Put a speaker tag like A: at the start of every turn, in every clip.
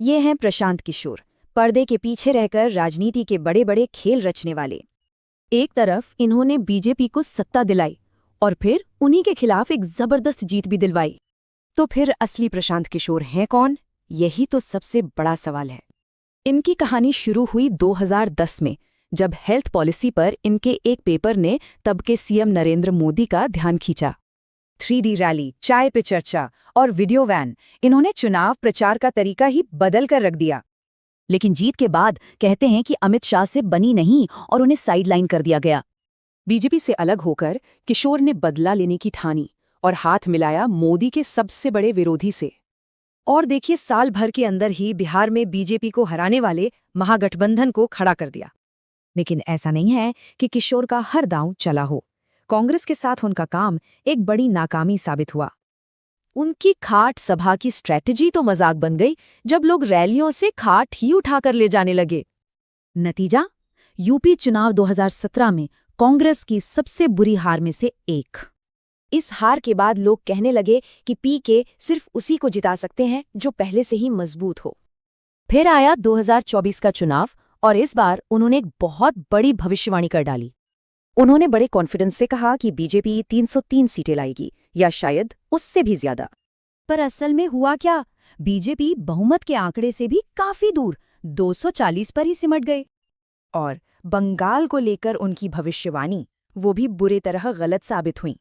A: ये हैं प्रशांत किशोर, पर्दे के पीछे रहकर राजनीति के बड़े बड़े खेल रचने वाले।
B: एक तरफ इन्होंने बीजेपी को सत्ता दिलाई और फिर उन्हीं के खिलाफ एक जबरदस्त जीत भी दिलवाई।
A: तो फिर असली प्रशांत किशोर हैं कौन? यही तो सबसे बड़ा सवाल है।
B: इनकी कहानी शुरू हुई 2010 में, जब हेल्थ पॉलिसी पर इनके एक पेपर ने तब के सीएम नरेंद्र मोदी का ध्यान खींचा।
A: 3D रैली, चाय पे चर्चा और वीडियो वैन, इन्होंने चुनाव प्रचार का तरीका ही बदल कर रख दिया।
B: लेकिन जीत के बाद कहते हैं कि अमित शाह से बनी नहीं और उन्हें साइडलाइन कर दिया गया।
A: बीजेपी से अलग होकर किशोर ने बदला लेने की ठानी और हाथ मिलाया मोदी के सबसे बड़े विरोधी से। और देखिए, साल भर के अंदर ही बिहार में बीजेपी को हराने वाले महागठबंधन को खड़ा कर दिया। लेकिन ऐसा नहीं है कि किशोर का हर दांव चला हो। कांग्रेस के साथ उनका काम एक बड़ी नाकामी साबित हुआ। उनकी खाट सभा की स्ट्रैटेजी तो मजाक बन गई जब लोग रैलियों से खाट ही उठाकर ले जाने लगे।
B: नतीजा, यूपी चुनाव 2017 में कांग्रेस की सबसे बुरी हार में से एक।
A: इस हार के बाद लोग कहने लगे कि पीके सिर्फ उसी को जिता सकते हैं जो पहले से ही मजबूत हो।
B: फिर आया 2024 का चुनाव और इस बार उन्होंने एक बहुत बड़ी भविष्यवाणी कर डाली।
A: उन्होंने बड़े कॉन्फिडेंस से कहा कि बीजेपी 303 सीटें लाएगी या शायद उससे भी ज्यादा।
B: पर असल में हुआ क्या? बीजेपी बहुमत के आंकड़े से भी काफी दूर 240 पर ही सिमट गए।
A: और बंगाल को लेकर उनकी भविष्यवाणी वो भी बुरी तरह गलत साबित हुई।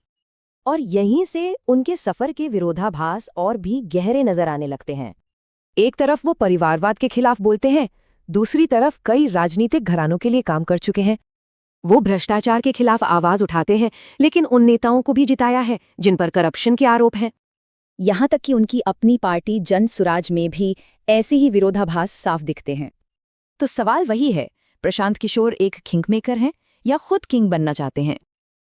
B: और यहीं से उनके सफर के विरोधाभास और भी गहरे नजर आने लगते हैं।
A: एक तरफ वो परिवारवाद के खिलाफ बोलते हैं, दूसरी तरफ कई राजनीतिक घरानों के लिए काम कर चुके हैं। वो भ्रष्टाचार के खिलाफ आवाज उठाते हैं, लेकिन उन नेताओं को भी जिताया है जिन पर करप्शन के आरोप हैं।
B: यहाँ तक कि उनकी अपनी पार्टी जन सुराज में भी ऐसे ही विरोधाभास साफ दिखते हैं।
A: तो सवाल वही है, प्रशांत किशोर एक किंग मेकर हैं या खुद किंग बनना चाहते हैं?